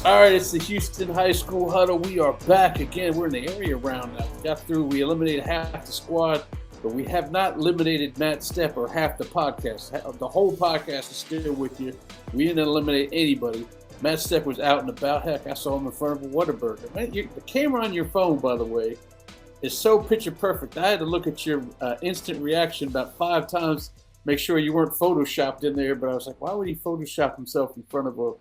All right, it's the Houston High School Huddle. We are back again. We're in the area round now. We got through. We eliminated half the squad, but we have not eliminated Matt Stepp or half the podcast. The whole podcast is still with you. We didn't eliminate anybody. Matt Stepp was out and about. Heck, I saw him in front of a Whataburger. Man, the camera on your phone, by the way, is so picture perfect. I had to look at your instant reaction about 5 times, make sure you weren't photoshopped in there. But I was like, why would he Photoshop himself in front of a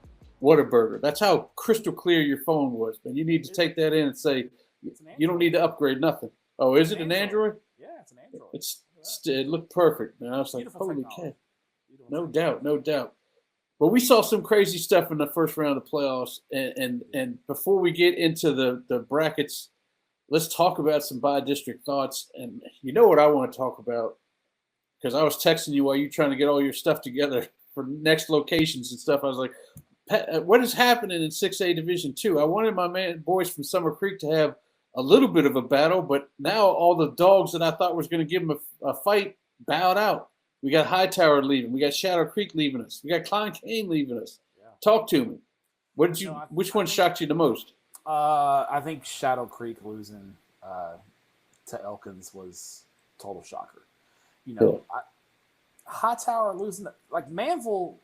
Whataburger? That's how crystal clear your phone was, man. You need to take that in and say, you don't need to upgrade nothing. Oh, is it an Android? Yeah, it's an Android. It looked perfect, man. I was like, holy cow. No doubt. But we saw some crazy stuff in the first round of the playoffs. And before we get into the brackets, let's talk about some by-district thoughts. And you know what I want to talk about? Because I was texting you while you're trying to get all your stuff together for next locations and stuff. I was like, what is happening in 6A Division II? I wanted my boys from Summer Creek to have a little bit of a battle, but now all the dogs that I thought was going to give them a fight bowed out. We got Hightower leaving. We got Shadow Creek leaving us. We got Klein Kane leaving us. Yeah. Talk to me. Which one shocked you the most? I think Shadow Creek losing to Elkins was total shocker. Hightower losing, like Manville.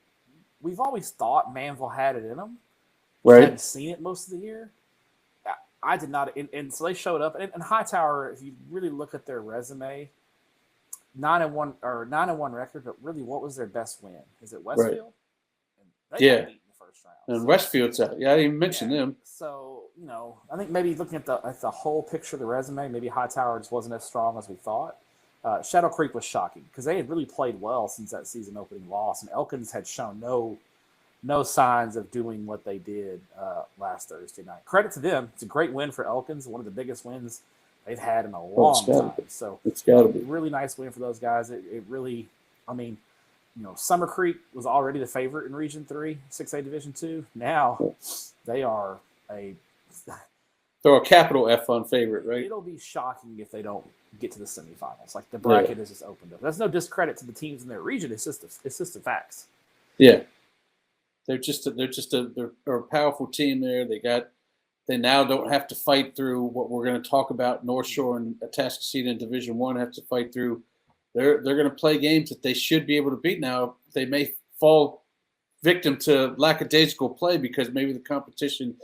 We've always thought Manville had it in them. Right. I hadn't seen it most of the year. I did not. And so they showed up. And Hightower, if you really look at their resume, 9-1 record, but really what was their best win? Is it Westfield? Right. They got beat in the first round. And Westfield's out. Yeah, I didn't even mention them. So, I think maybe looking at the whole picture of the resume, maybe Hightower just wasn't as strong as we thought. Shadow Creek was shocking because they had really played well since that season opening loss, and Elkins had shown no signs of doing what they did last Thursday night. Credit to them. It's a great win for Elkins, one of the biggest wins they've had in a long time. So it's got to be. Really nice win for those guys. It really, Summer Creek was already the favorite in Region 3, 6A Division 2. Now they are they're a capital F on favorite, right? It'll be shocking if they don't get to the semifinals. Like the bracket is just opened up. That's no discredit to the teams in their region. It's just the facts. Yeah, they're a powerful team there. They now don't have to fight through what we're going to talk about. North Shore and Atascocita in Division 1 have to fight through. They're going to play games that they should be able to beat. Now they may fall victim to lackadaisical play because maybe the competition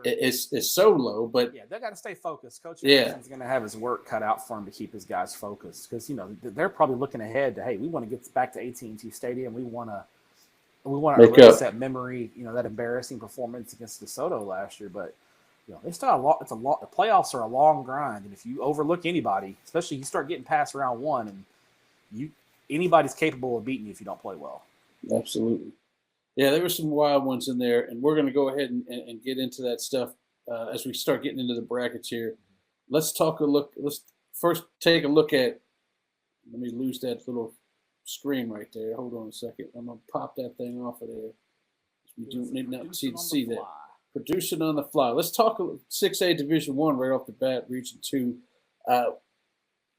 is so low. But yeah, they got to stay focused. Coach Anderson's going to have his work cut out for him to keep his guys focused because they're probably looking ahead to, hey, we want to get back to AT&T Stadium. We want to erase that memory, that embarrassing performance against DeSoto last year. But they still have a lot. The playoffs are a long grind, and if you overlook anybody, especially you start getting past round 1, and anybody's capable of beating you if you don't play well. Absolutely. Yeah, there were some wild ones in there, and we're going to go ahead and get into that stuff as we start getting into the brackets here. Let's first take a look at – let me lose that little screen right there. Hold on a second. I'm going to pop that thing off of there. We do need not to see that. Producing on the fly. Let's talk 6A Division 1 right off the bat, Region 2.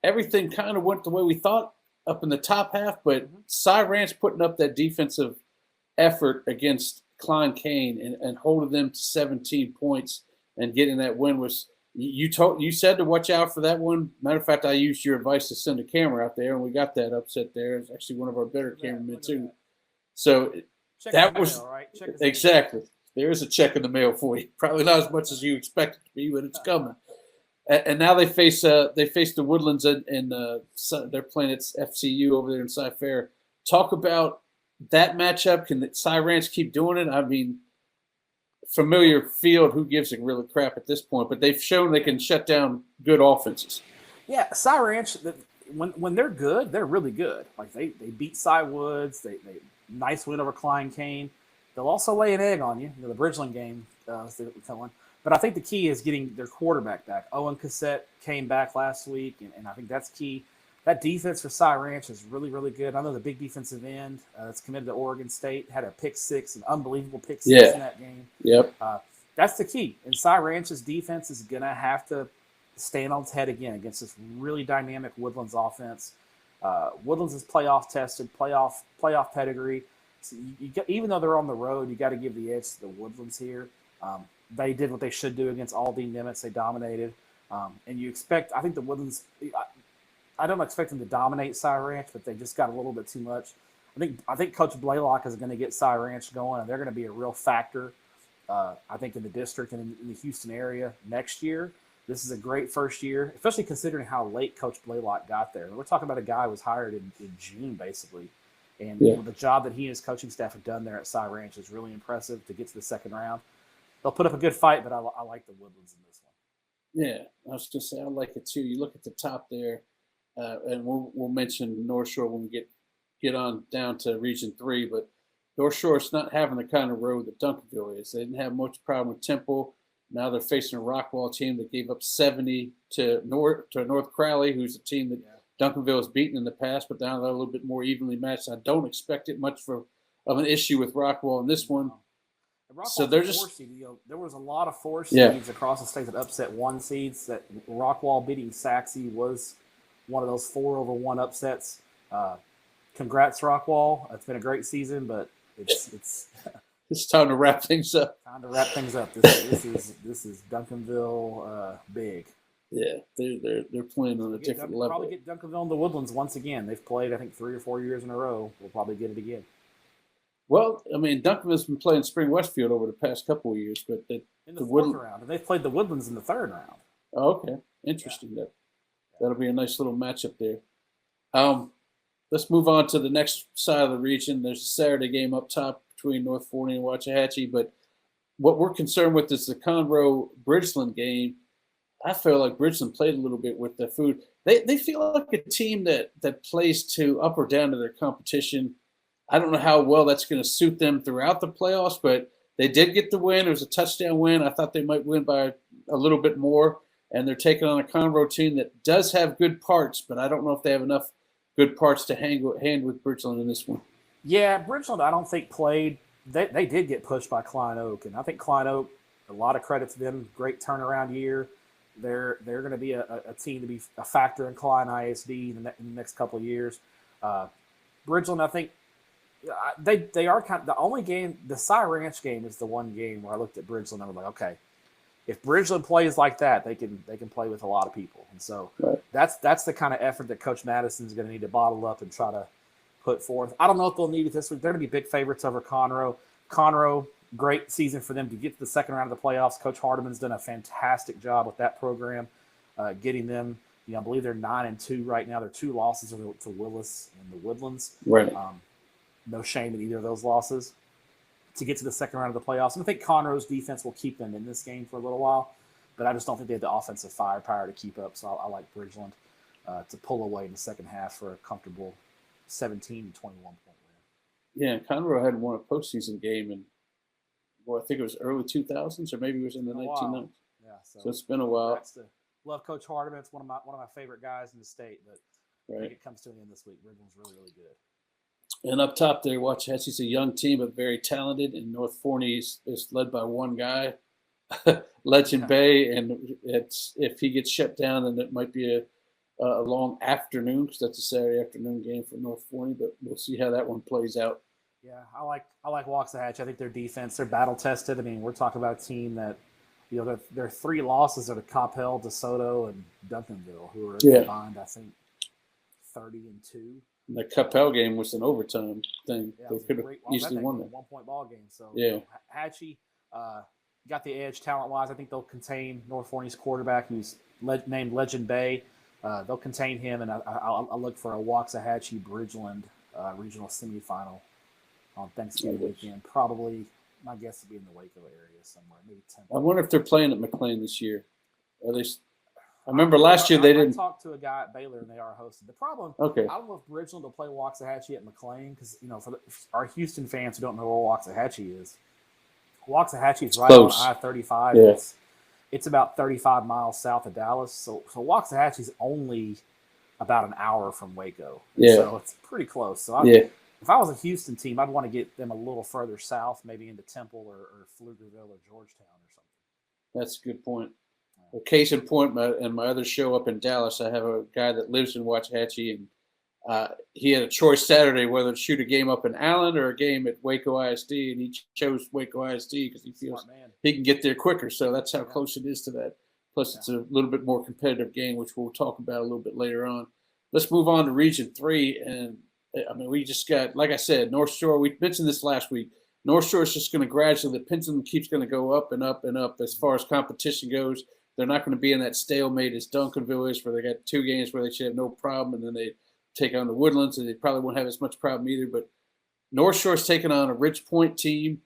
Everything kind of went the way we thought up in the top half, but Cy Ranch putting up that defensive effort against Klein Kane and holding them to 17 points and getting that win was you said to watch out for that one. Matter of fact, I used your advice to send a camera out there, and we got that upset there. It's actually one of our better cameramen too. So that was mail, right? Exactly. There is a check in the mail for you. Probably not as much as you expect it to be, but it's coming. And now they face the Woodlands and they're playing at FCU over there in Cy-Fair. Talk about that matchup. Can Cy Ranch keep doing it? I mean, familiar field. Who gives a real crap at this point? But they've shown they can shut down good offenses. Yeah, Cy Ranch. When they're good, they're really good. Like they beat Cy Woods. They nice win over Klein Kane. They'll also lay an egg on you. The Bridgeland game But I think the key is getting their quarterback back. Owen Cassette came back last week, and I think that's key. That defense for Cy Ranch is really, really good. I know the big defensive end that's committed to Oregon State had a pick six, an unbelievable pick six in that game. Yep. That's the key. And Cy Ranch's defense is going to have to stand on its head again against this really dynamic Woodlands offense. Woodlands is playoff tested, playoff pedigree. So even though they're on the road, you got to give the edge to the Woodlands here. They did what they should do against Aldine Nimitz. They dominated. And you expect, I think the Woodlands, I don't expect them to dominate Cy Ranch, but they just got a little bit too much. I think Coach Blaylock is going to get Cy Ranch going, and they're going to be a real factor, I think, in the district and in the Houston area next year. This is a great first year, especially considering how late Coach Blaylock got there. We're talking about a guy who was hired in June, basically. And the job that he and his coaching staff have done there at Cy Ranch is really impressive to get to the second round. They'll put up a good fight, but I like the Woodlands in this one. Yeah, I was going to say I like it too. You look at the top there, and we'll mention North Shore when we get on down to Region 3, but North Shore's not having the kind of road that Duncanville is. They didn't have much problem with Temple. Now they're facing a Rockwall team that gave up 70 to North Crowley, who's a team that Duncanville has beaten in the past, but now they're a little bit more evenly matched. I don't expect it much of an issue with Rockwall in this one. So they're just there was a lot of 4 seeds across the state that upset 1 seeds. That Rockwall beating Saxe was one of those 4-over-1 upsets. Congrats, Rockwall! It's been a great season, but it's it's time to wrap things up. This is Duncanville big. Yeah, they're playing on a different level. Probably get Duncanville in the Woodlands once again. They've played, I think, 3 or 4 years in a row. We'll probably get it again. Well, I mean, Duncanville's been playing Spring Westfield over the past couple of years, but in the fourth round, and they've played the Woodlands in the 3rd round. Oh, okay, interesting. Yeah. That'll be a nice little matchup there. Let's move on to the next side of the region. There's a Saturday game up top between North Forney and Waxahachie, but what we're concerned with is the Conroe-Bridgeland game. I feel like Bridgeland played a little bit with the food. They feel like a team that plays to up or down to their competition. I don't know how well that's going to suit them throughout the playoffs, but they did get the win. It was a touchdown win. I thought they might win by a little bit more, and they're taking on a Conroe team that does have good parts, but I don't know if they have enough good parts to hand with Bridgeland in this one. Yeah, Bridgeland, I don't think played. They did get pushed by Klein Oak, and I think Klein Oak, a lot of credit to them. Great turnaround year. They're going to be a team to be a factor in Klein ISD in the next couple of years. Bridgeland, I think they are kind of the only game. The Cy Ranch game is the one game where I looked at Bridgeland and I was like, okay, if Bridgeland plays like that, they can play with a lot of people, and so that's the kind of effort that Coach Madison's going to need to bottle up and try to put forth. I don't know if they'll need it this week. They're going to be big favorites over Conroe. Conroe, great season for them to get to the second round of the playoffs. Coach Hardiman's done a fantastic job with that program, getting them. I believe they're 9-2 right now. They're 2 losses to Willis and the Woodlands. Right. No shame in either of those losses to get to the second round of the playoffs. And I think Conroe's defense will keep them in this game for a little while, but I just don't think they have the offensive firepower to keep up. So I like Bridgeland to pull away in the second half for a comfortable 17-21 point win. Yeah, Conroe hadn't won a postseason game in, I think it was early 2000s, or maybe it was in the 1990s. Yeah, so it's been a while. Love Coach Hardiman. It's one of my favorite guys in the state, but I think it comes to an end this week. Bridgeland's really, really good. And up top there, Waxahachie's a young team, but very talented. And North Forney is led by one guy, Legend Bay. And if he gets shut down, then it might be a long afternoon, because that's a Saturday afternoon game for North Forney. But we'll see how that one plays out. Yeah, I like Waxahachie. I think their defense, they're battle tested. I mean, we're talking about a team that, their 3 losses are to Coppell, DeSoto, and Duncanville, who are combined, I think, 30-2. The Coppell game was an overtime thing. Yeah, they could have easily won that. 1-point ball game. So Hatchie got the edge talent-wise. I think they'll contain North Forney's quarterback, who's named Legend Bay. They'll contain him, and I'll look for a Waxahachie-Bridgeland regional semifinal on Thanksgiving weekend. Probably, my guess would be in the Waco area somewhere, maybe 10. I wonder if they're playing at McLean this year. Are they? I remember last year they didn't. I talked to a guy at Baylor, and they are hosted. The problem, I don't know if Bridgeland will play Waxahachie at McLean, because for our Houston fans who don't know where Waxahachie is right close. On I-35. Yeah. It's about 35 miles south of Dallas. So Waxahachie's only about an hour from Waco. Yeah. So it's pretty close. So if I was a Houston team, I'd want to get them a little further south, maybe into Temple or Pflugerville or Georgetown or something. That's a good point. Well, case in point, in my other show up in Dallas, I have a guy that lives in Waxahachie, and he had a choice Saturday whether to shoot a game up in Allen or a game at Waco ISD, and he chose Waco ISD because he feels he can get there quicker. So that's how close it is to that. Plus, it's a little bit more competitive game, which we'll talk about a little bit later on. Let's move on to Region 3. And, I mean, we just got, like I said, North Shore. We mentioned this last week. North Shore is just going to gradually – the pendulum keeps going to go up and up and up as far as competition goes. They're not going to be in that stalemate as Duncanville is, where they got 2 games where they should have no problem, and then they take on the Woodlands, and they probably won't have as much problem either. But North Shore's taking on a Ridge Point team.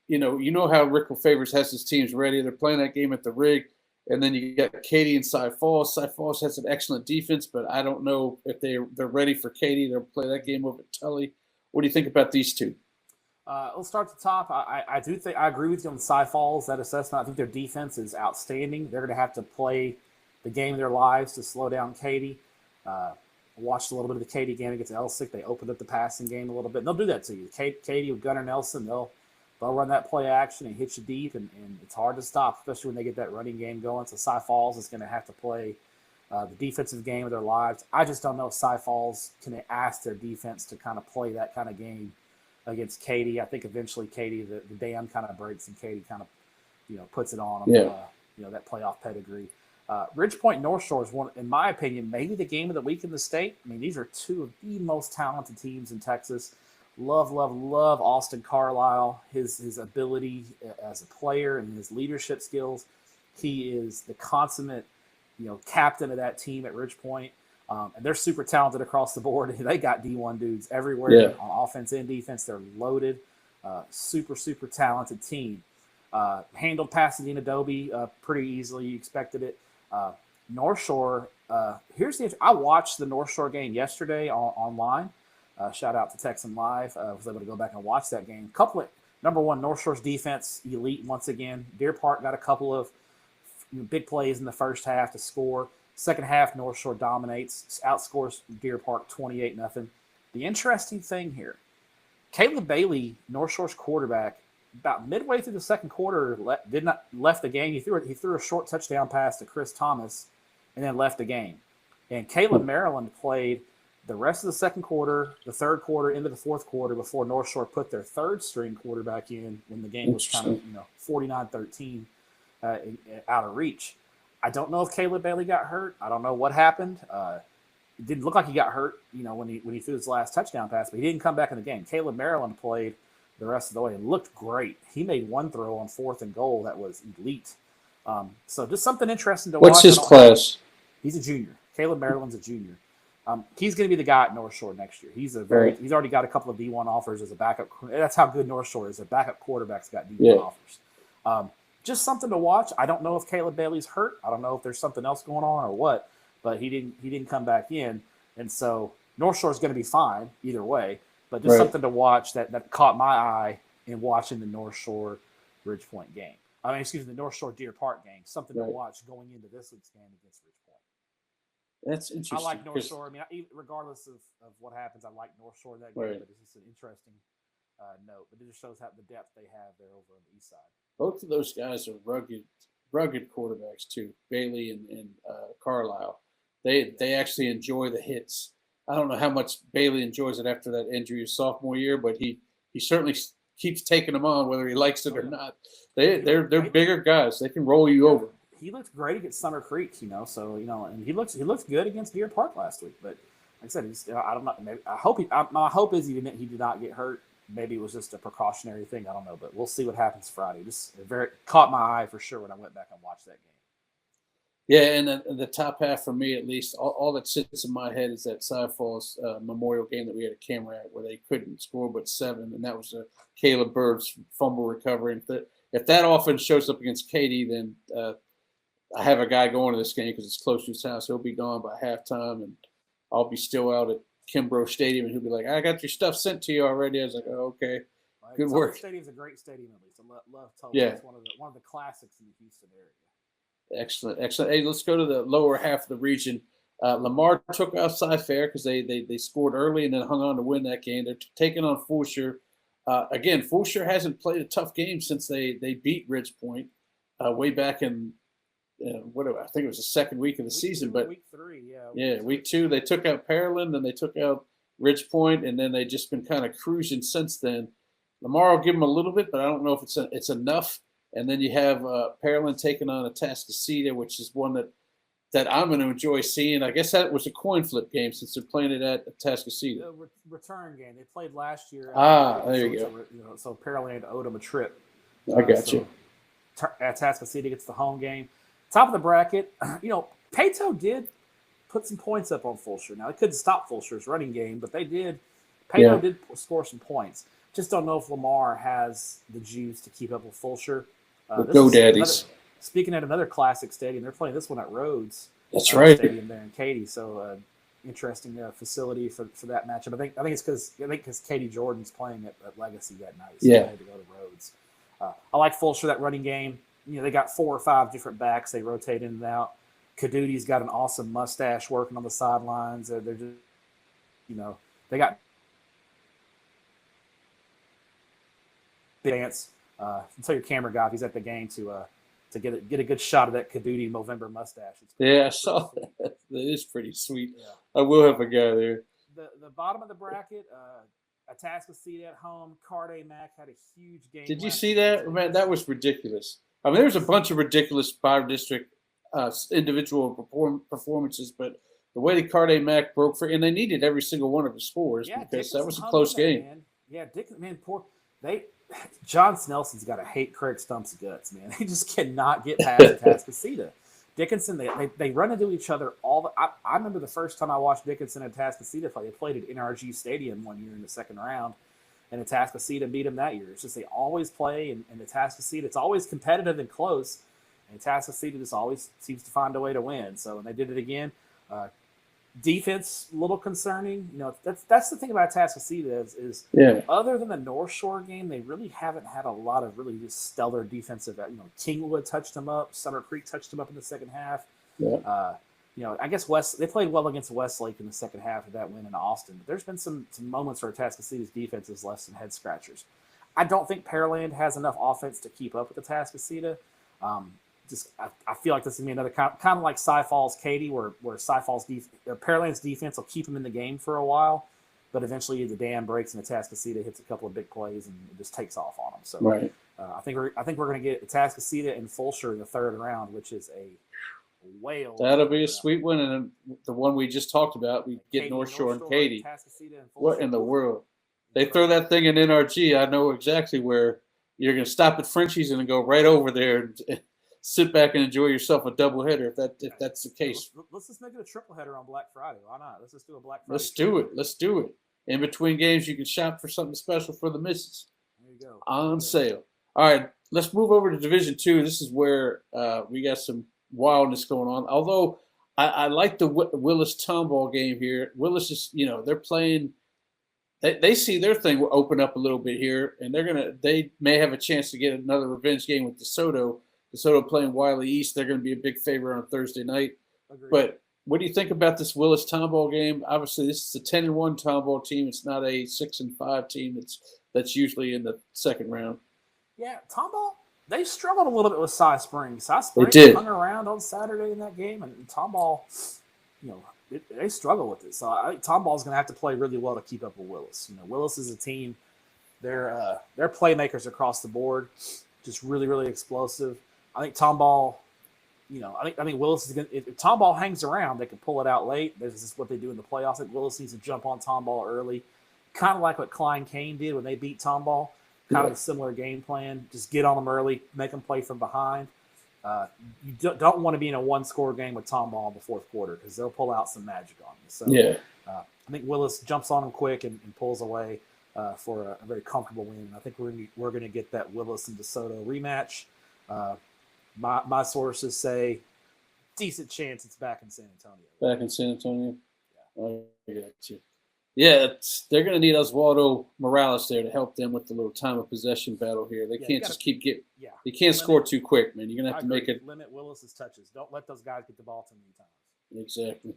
You know how Rick Favors has his teams ready. They're playing that game at the Rig. And then you got Katy and Cy Falls. Cy Falls has an excellent defense, but I don't know if they're ready for Katy. They'll play that game over at Tully. What do you think about these two? Let's start at the top. I do think I agree with you on Cy Falls, that assessment. I think their defense is outstanding. They're going to have to play the game of their lives to slow down Katy. Watched a little bit of the Katy game against Elsick. They opened up the passing game a little bit. And they'll do that to you. Katy with Gunnar Nelson, they'll run that play action and hit you deep, and it's hard to stop, especially when they get that running game going. So Cy Falls is going to have to play the defensive game of their lives. I just don't know if Cy Falls can ask their defense to kind of play that kind of game against Katy. I think eventually Katy, the dam kind of breaks, and Katy kind of, puts it on them, that playoff pedigree. Ridge Point North Shore is one, in my opinion, maybe the game of the week in the state. I mean, these are 2 of the most talented teams in Texas. Love Austin Carlisle, his ability as a player and his leadership skills. He is the consummate, captain of that team at Ridge Point. And they're super talented across the board. They got D1 dudes everywhere on offense and defense. They're loaded. Super talented team. Handled Pasadena Dobie pretty easily. You expected it. North Shore, I watched the North Shore game yesterday online. Shout out to Texan Live. I was able to go back and watch that game. Number one, North Shore's defense, elite once again. Deer Park got a couple of big plays in the first half to score. Second half, North Shore dominates, outscores Deer Park 28-0. The interesting thing here, Caleb Bailey, North Shore's quarterback, about midway through the second quarter, left the game. He threw a short touchdown pass to Chris Thomas, and then left the game. And Caleb Maryland played the rest of the second quarter, the third quarter, into the fourth quarter before North Shore put their third string quarterback in when the game was kind of 49-13 out of reach. I don't know if Caleb Bailey got hurt. I don't know what happened. It didn't look like he got hurt, when he threw his last touchdown pass, but he didn't come back in the game. Caleb Maryland played the rest of the way and looked great. He made one throw on 4th and goal that was elite. So just something interesting to watch. What's his class? He's a junior. Caleb Maryland's a junior. He's going to be the guy at North Shore next year. He's he's already got a couple of D1 offers as a backup. That's how good North Shore is. Their backup quarterback's got D1 offers. Just something to watch. I don't know if Caleb Bailey's hurt. I don't know if there's something else going on or what, but he didn't come back in. And so North Shore is going to be fine either way, but just something to watch that caught my eye in watching the North Shore Ridge Point game. The North Shore Deer Park game. Something to watch going into this week's game against Ridge Point. That's interesting. I like North Shore. Regardless of what happens, I like North Shore that game. But it's just an interesting note. But it just shows how the depth they have there over on the east side. Both of those guys are rugged quarterbacks too. Bailey and Carlisle. They actually enjoy the hits. I don't know how much Bailey enjoys it after that injury his sophomore year, but he certainly keeps taking them on whether he likes it or not. They're bigger guys. They can roll you over. He looked great against Summer Creek, and he looks good against Deer Park last week. But like I said, I don't know. Maybe, my hope is he did not get hurt. Maybe it was just a precautionary thing. I don't know, but we'll see what happens Friday. Just caught my eye for sure when I went back and watched that game. Yeah, and the top half for me at least, all that sits in my head is that Cy Falls Memorial game that we had at Camrat where they couldn't score but 7, and that was a Caleb Bird's fumble recovery. And if that offense shows up against Katy, then I have a guy going to this game because it's close to his house. He'll be gone by halftime, and I'll be still out at Kimbrough Stadium, and he'll be like, I got your stuff sent to you already. I was like, oh, okay. Good work. Stadium's a great stadium, at least. I love Tomball. Yeah. It's one of the classics in the Houston area. Excellent. Hey, let's go to the lower half of the region. Lamar took out Cy-Fair because they scored early and then hung on to win that game. They're taking on Fulshire. Again, Fulshire hasn't played a tough game since they beat Ridge Point way back in whatever. I think it was the second week of the season, but week 3, yeah. yeah, week 2 they took out Pearland, then they took out Ridge Point, and then they just been kind of cruising since then. Lamar will give them a little bit, but I don't know if it's enough. And then you have Pearland taking on Atascocita, which is one that I'm going to enjoy seeing. I guess that was a coin flip game since they're playing it at Atascocita. The return game. They played last year. There you go. So Pearland owed them a trip. I got you. Atascocita gets the home game. Top of the bracket, Pato did put some points up on Fulshear. Now, they couldn't stop Fulshear's running game, but they did. Pato did score some points. Just don't know if Lamar has the juice to keep up with Fulshear. Go Daddies. Speaking at another classic stadium, they're playing this one at Rhodes. That's right. Stadium there in Katy. So interesting facility for that matchup. I think it's because Katie Jordan's playing at Legacy that night. So they had to go to Rhodes. I like Fulshear, that running game. They got 4 or 5 different backs. They rotate in and out. Kaduti's got an awesome mustache working on the sidelines. They're just, they got dance. Tell your camera guy if he's at the game to get a good shot of that Caduti Movember mustache. I saw that. That is pretty sweet. Yeah. I will have a guy there. The bottom of the bracket, Atascocita at home. Carde Mack had a huge game. Did you see that? Man, that was ridiculous. I mean, there's a bunch of ridiculous 5-district individual performances, but the way that Carde Mack broke for, and they needed every single one of his scores because that was a close game. Man. Yeah, John Snelson's got to hate Craig Stump's guts, man. He just cannot get past Atascocita. Dickinson, they run into each other all I remember the first time I watched Dickinson and Atascocita play. They played at NRG Stadium one year in the second round, and Atascocita beat them that year. It's just they always play, and Atascocita, it's always competitive and close, and Atascocita just always seems to find a way to win. So when they did it again, defense, a little concerning. That's the thing about Atascocita is other than the North Shore game, they really haven't had a lot of really just stellar defensive. Kingwood touched them up. Summer Creek touched them up in the second half. Yeah. I guess they played well against Westlake in the second half of that win in Austin. But there's been some moments where Atascocita's defense is less than head scratchers. I don't think Pearland has enough offense to keep up with Atascocita. I feel like this is going to be another kind of like Cy Falls Katy, where Cy Falls Pearland's defense will keep them in the game for a while, but eventually the dam breaks and Atascocita hits a couple of big plays and it just takes off on them. So right. I think we're going to get Atascocita and Fulshear in the third round, which is a whale. That'll be a sweet one, and the one we just talked about, we get North Shore and Katy. What in the world? They throw that thing in NRG. I know exactly where you're going to stop at Frenchie's and go right over there and sit back and enjoy yourself a doubleheader if that's the case. Let's just make it a triple header on Black Friday. Why not? Let's just do a Black Friday. Let's do it. In between games, you can shop for something special for the missus. There you go. On sale. All right, let's move over to Division II. This is where we got some wildness going on. Although I like the Willis Tomball game here. Willis is, they're playing. They see their thing will open up a little bit here, and they may have a chance to get another revenge game with DeSoto. DeSoto playing Wiley East. They're going to be a big favorite on Thursday night. Agreed. But what do you think about this Willis Tomball game? Obviously, this is a 10-1 Tomball team. It's not a 6-5 team. That's usually in the second round. Yeah, Tomball, they struggled a little bit with Cy Springs. Cy Springs hung around on Saturday in that game, and Tomball, they struggle with it. So I think Tomball's going to have to play really well to keep up with Willis. Willis is a team. They're playmakers across the board, just really, really explosive. I think Tomball, I think Willis is going to – if Tomball hangs around, they can pull it out late. This is what they do in the playoffs. I think Willis needs to jump on Tomball early, kind of like what Klein Kane did when they beat Tomball. Kind of a similar game plan. Just get on them early, make them play from behind. You don't want to be in a one-score game with Tomball in the fourth quarter because they'll pull out some magic on you. So I think Willis jumps on them quick and pulls away for a very comfortable win. I think we're going to get that Willis and DeSoto rematch. My sources say decent chance it's back in San Antonio. Back in San Antonio? Yeah. I got you. Yeah, they're going to need Oswaldo Morales there to help them with the little time of possession battle here. They can't just keep getting – they can't score too quick, man. You're going to have to make it – limit Willis's touches. Don't let those guys get the ball too many times. Exactly.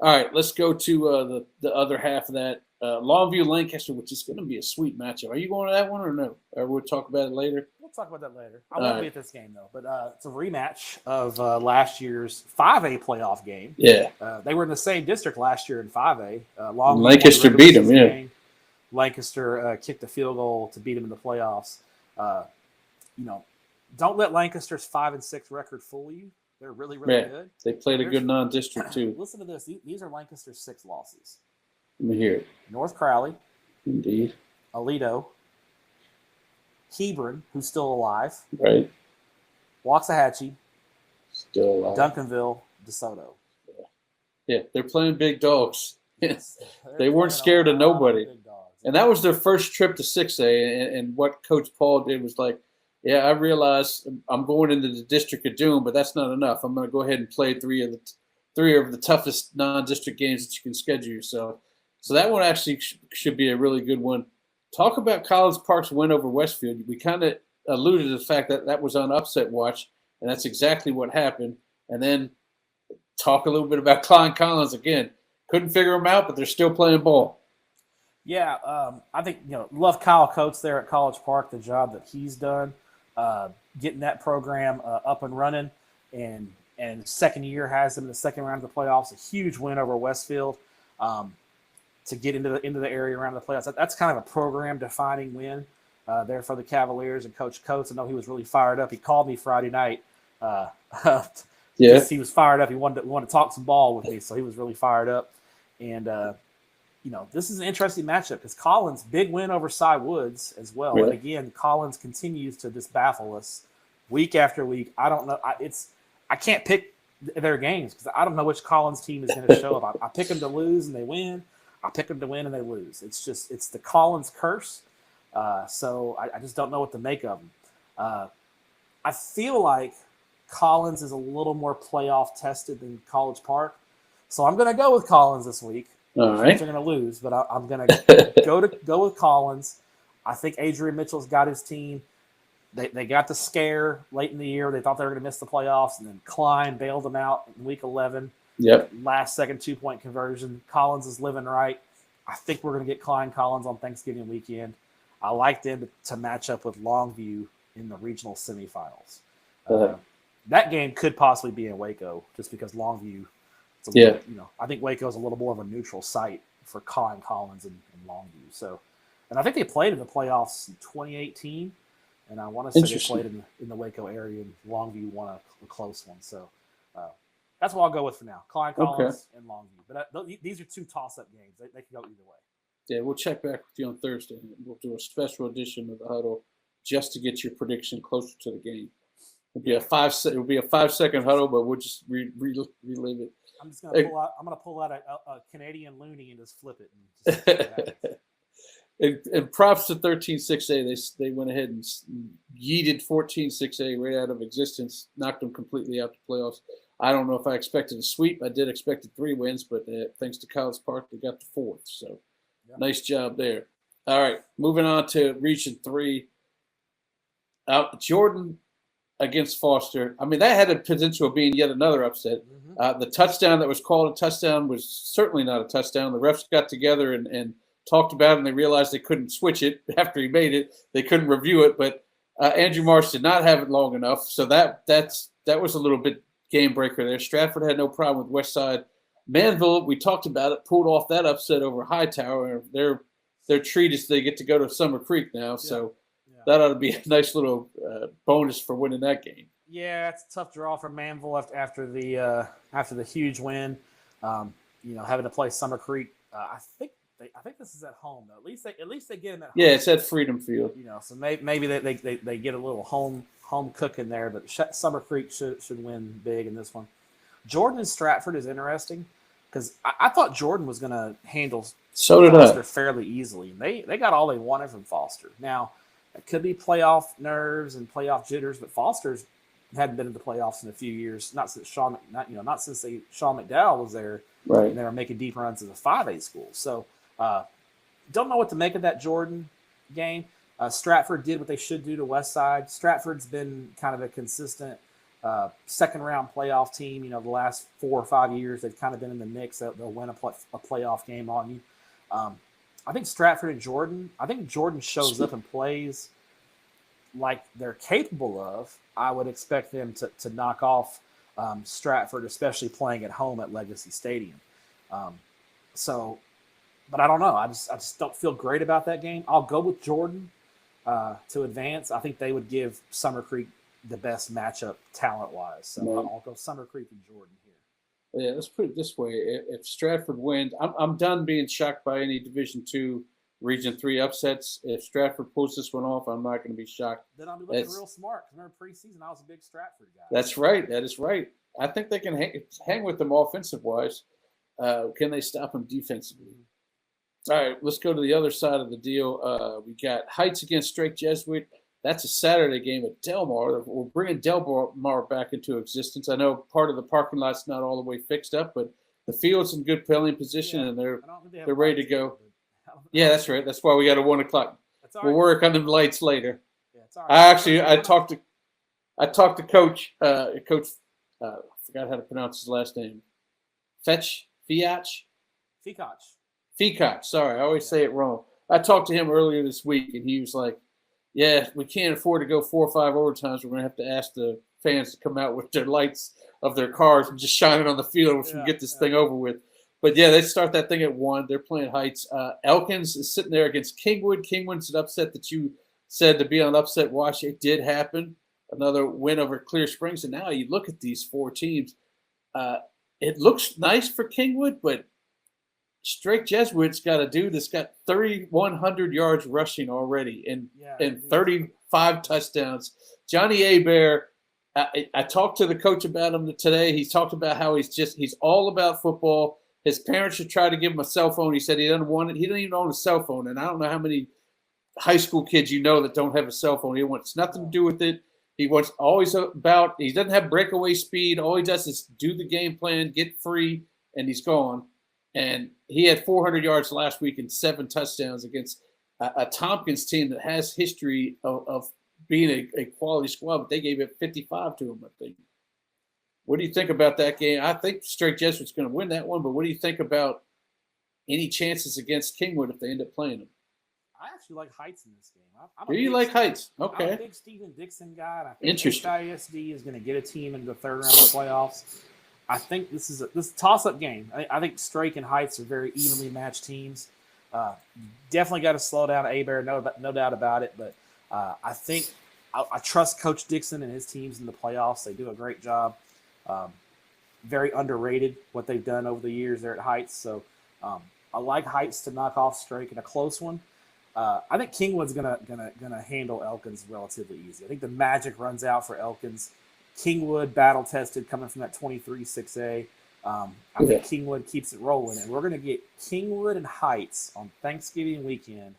All right, let's go to the other half of that. Longview Lancaster, which is going to be a sweet matchup. Are you going to that one or no? Or we'll talk about it later. We'll talk about that later. I won't be at this game though, but it's a rematch of last year's 5A playoff game. Yeah, they were in the same district last year in 5A. Longview Lancaster beat them. Yeah, game. Lancaster kicked a field goal to beat them in the playoffs. Don't let Lancaster's 5-6 record fool you. They're really good. They played a good non-district too. Listen to this. These are Lancaster's 6 losses. Let me hear it. North Crowley. Indeed. Aledo. Hebron, who's still alive. Right. Waxahachie. Still alive. Duncanville. DeSoto. Yeah, they're playing big dogs. Yes, they weren't scared of nobody. And that was their first trip to 6A. And what Coach Paul did was like, yeah, I realize I'm going into the District of Doom, but that's not enough. I'm going to go ahead and play three of the toughest non-district games that you can schedule yourself. So that one actually should be a really good one. Talk about Collins Park's win over Westfield. We kind of alluded to the fact that that was on upset watch, and that's exactly what happened. And then talk a little bit about Klein Collins again. Couldn't figure them out, but they're still playing ball. Yeah, I think, love Kyle Coates there at College Park, the job that he's done, getting that program up and running, and second year has them in the second round of the playoffs, a huge win over Westfield to get into the area around the playoffs. That's kind of a program-defining win there for the Cavaliers and Coach Coates. I know he was really fired up. He called me Friday night. Yeah, he was fired up. He wanted to talk some ball with me, so he was really fired up. And this is an interesting matchup because Collins, big win over Cy Woods as well. Really? And again, Collins continues to just baffle us week after week. I don't know. I can't pick their games because I don't know which Collins team is going to show up. I pick them to lose and they win. I pick them to win and they lose. It's the Collins curse. So I just don't know what to make of them. I feel like Collins is a little more playoff tested than College Park. So I'm going to go with Collins this week. All right. They're going to lose, but I'm going to go with Collins. I think Adrian Mitchell's got his team. They got the scare late in the year. They thought they were going to miss the playoffs, and then Klein bailed them out in week 11. Yep. Last second 2-point conversion. Collins is living right. I think we're going to get Klein Collins on Thanksgiving weekend. I like them to match up with Longview in the regional semifinals. That game could possibly be in Waco just because Longview – I think Waco is a little more of a neutral site for Klein Collins and Longview. So, and I think they played in the playoffs in 2018, and I want to say they played in the Waco area, and Longview won a close one. So, that's what I'll go with for now: Klein Collins and Longview. But these are two toss-up games; they can go either way. Yeah, we'll check back with you on Thursday. We'll do a special edition of the huddle just to get your prediction closer to the game. It'll be a 5-second huddle, but we'll just relive it. I'm just gonna pull out a Canadian loony and just flip it. And props to 13-6A. They went ahead and yeeted 14-6A right out of existence, knocked them completely out the playoffs. I don't know if I expected a sweep. I did expect 3 wins, but thanks to College Park, they got the 4th. So nice job there. All right, moving on to Region 3. Jordan against Foster. I mean, that had a potential of being yet another upset. The touchdown that was called a touchdown was certainly not a touchdown. The refs got together and talked about it, and they realized they couldn't switch it after he made it. They couldn't review it, but Andrew Marsh did not have it long enough, so that was a little bit game breaker there. Stratford had no problem with Westside. Manville, we talked about it, pulled off that upset over Hightower. Their treat is they get to go to Summer Creek now, so that ought to be a nice little bonus for winning that game. Yeah, it's a tough draw for Manville after the huge win. Having to play Summer Creek. I think this is at home though. At least they get him at home. Yeah, it's at Freedom Field. So maybe they get a little home cooking there. But Summer Creek should win big in this one. Jordan and Stratford is interesting because I thought Jordan was going to handle Foster fairly easily. And they got all they wanted from Foster. Now it could be playoff nerves and playoff jitters, but Foster's hadn't been in the playoffs in a few years. Not since Sean McDowell was there. Right. And they were making deep runs as a 5A school. So don't know what to make of that Jordan game. Stratford did what they should do to Westside. Stratford's been kind of a consistent second round playoff team. You know, the last 4 or 5 years they've kind of been in the mix. They'll win a playoff game on you. I think Stratford and Jordan. I think Jordan shows up and plays like they're capable of. I would expect them to knock off Stratford, especially playing at home at Legacy Stadium. But I don't know. I just don't feel great about that game. I'll go with Jordan to advance. I think they would give Summer Creek the best matchup talent-wise. So I'll go Summer Creek and Jordan here. Yeah, let's put it this way: if Stratford wins, I'm done being shocked by any Division II, Region 3 upsets. If Stratford pulls this one off, I'm not going to be shocked. Then I'll be looking real smart. Remember preseason, I was a big Stratford guy. That's right. That is right. I think they can hang with them offensive-wise. Can they stop them defensively? All right, let's go to the other side of the deal. We got Heights against Strake Jesuit. That's a Saturday game at Delmar. We're bringing Delmar back into existence. I know part of the parking lot's not all the way fixed up, but the field's in good playing position, and they're ready to go. Yeah, that's right. That's why we got a 1 o'clock. We'll work on the lights later. Yeah, it's all right. I talked to Coach. Coach, I forgot how to pronounce his last name. Fiach. Sorry, I always say it wrong. I talked to him earlier this week, and he was like, yeah, we can't afford to go 4 or 5 overtimes. We're going to have to ask the fans to come out with their lights of their cars and just shine it on the field so we can get this thing over with. But, yeah, they start that thing at 1. They're playing Heights. Elkins is sitting there against Kingwood. Kingwood's an upset that you said to be on upset watch. It did happen. Another win over Clear Springs. And now you look at these 4 teams. It looks nice for Kingwood, but Strake Jesuit's got a dude that's got 3,100 yards rushing already and 35 touchdowns. Johnny Abear, I talked to the coach about him today. He talked about how he's all about football. His parents should try to give him a cell phone. He said he doesn't want it. He doesn't even own a cell phone. And I don't know how many high school kids you know that don't have a cell phone. He wants nothing to do with it. He doesn't have breakaway speed. All he does is do the game plan, get free, and he's gone. And he had 400 yards last week and 7 touchdowns against a Tompkins team that has history of being a quality squad, but they gave it 55 to him, I think. What do you think about that game? I think Strake Jesuit's going to win that one, but what do you think about any chances against Kingwood if they end up playing them? I actually like Heights in this game. Do you like Heights? Okay. I'm a big Stephen Dixon guy, and I think ISD is going to get a team into the third round of the playoffs. I think this is a toss-up game. I think Strake and Heights are very evenly matched teams. Definitely got to slow down Abear, no doubt about it. But I think I trust Coach Dixon and his teams in the playoffs. They do a great job. Very underrated what they've done over the years there at Heights. So I like Heights to knock off Strake in a close one. I think Kingwood's gonna handle Elkins relatively easy. I think the magic runs out for Elkins. Kingwood, battle-tested, coming from that 23-6A. I think Kingwood keeps it rolling. And we're going to get Kingwood and Heights on Thanksgiving weekend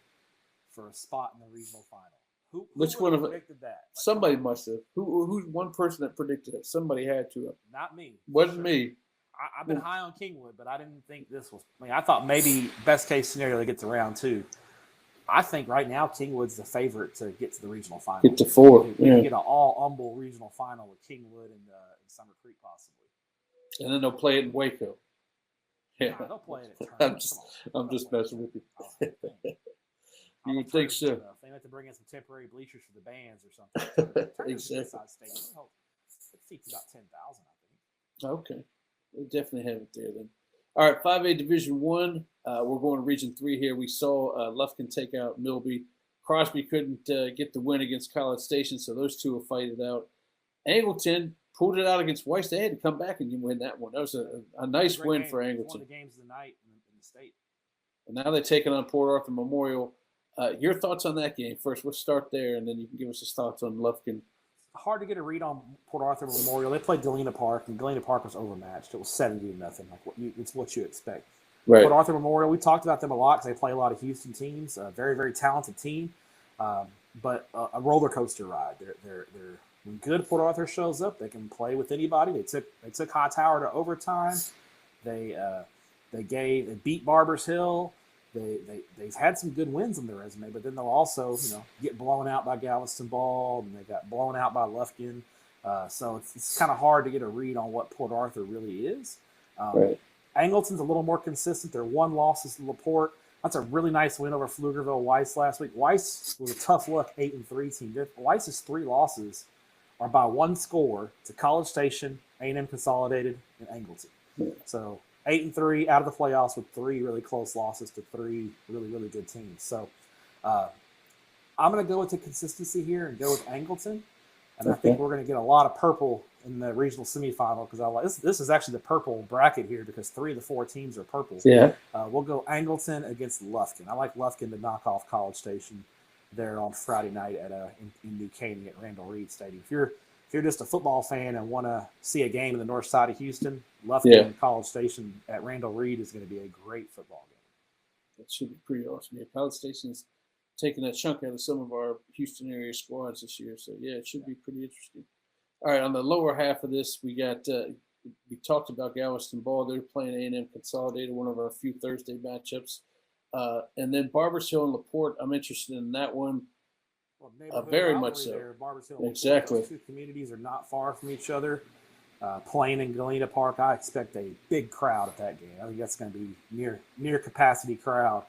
for a spot in the regional final. Which one of predicted that? Somebody must have. Who's one person that predicted it? Somebody had to have. Not me. Wasn't me. I've been high on Kingwood, but I didn't think this was – I thought maybe best-case scenario they get to round 2. I think right now Kingwood's the favorite to get to the regional final. Get to 4. Get an all-humble regional final with Kingwood and Summer Creek possibly. And then they'll play it in Waco. Yeah, they'll play it at I'm just messing with you. You would think so. They have to bring in some temporary bleachers for the bands or something. Exactly. It seats about 10,000, I think. Okay. We'll definitely have it there then. All right, 5A Division 1. We're going to Region 3 here. We saw Lufkin take out Milby. Crosby couldn't get the win against College Station, so those two will fight it out. Angleton pulled it out against Weiss. They had to come back and win that one. That was a nice win for Angleton. One of the games of the night in the state. And now they're taking on Port Arthur Memorial. Your thoughts on that game first? We'll start there, and then you can give us his thoughts on Lufkin. Hard to get a read on Port Arthur Memorial. They played Galena Park, and Galena Park was overmatched. It was 70-0. It's what you expect. Right. Port Arthur Memorial, we talked about them a lot because they play a lot of Houston teams. A very, very talented team, but a roller coaster ride. They're when good Port Arthur shows up, they can play with anybody. They took Hightower to overtime. They beat Barbers Hill. They've had some good wins on their resume, but then they'll also get blown out by Galveston Ball, and they got blown out by Lufkin. So it's kind of hard to get a read on what Port Arthur really is. Right. Angleton's a little more consistent. Their one loss is LaPorte. That's a really nice win over Pflugerville Weiss last week. Weiss was a tough luck 8-3 team. Weiss's 3 losses are by 1 score to College Station, A&M Consolidated, and Angleton. Yeah. So 8-3 out of the playoffs with 3 really close losses to 3 really, really good teams. So I'm going to go with the consistency here and go with Angleton. And I think we're going to get a lot of purple in the regional semifinal because this is actually the purple bracket here because 3 of the 4 teams are purple. Yeah. We'll go Angleton against Lufkin. I like Lufkin to knock off College Station there on Friday night at in New Caney at Randall Reed Stadium. If you're just a football fan and want to see a game in the north side of Houston, Lufkin and College Station at Randall Reed is going to be a great football game. That should be pretty awesome. Yeah, College Station's taking a chunk out of some of our Houston area squads this year. So, yeah, it should be pretty interesting. All right, on the lower half of this, we got we talked about Galveston Ball. They're playing A&M Consolidated, one of our few Thursday matchups. And then Barbers Hill and LaPorte, I'm interested in that one. Well, very much so. There, Barbers Hill and exactly. Those 2 communities are not far from each other. Playing in Galena Park, I expect a big crowd at that game. I think that's going to be near capacity crowd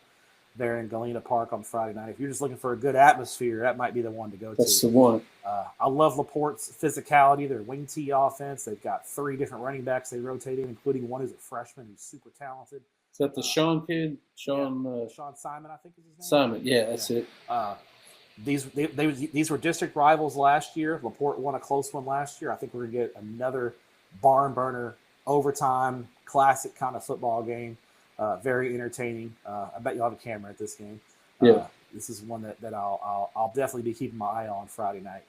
there in Galena Park on Friday night. If you're just looking for a good atmosphere, that might be the one to go to. That's the one. I love LaPorte's physicality, their wing T offense. They've got 3 different running backs they rotate in, including one who's a freshman who's super talented. Is that the Sean kid? Sean Simon, I think is his name. Simon, yeah, that's it. These were district rivals last year. LaPorte won a close one last year. I think we're going to get another barn burner, overtime, classic kind of football game. Very entertaining. I bet you'll have a camera at this game. This is one that I'll definitely be keeping my eye on Friday night.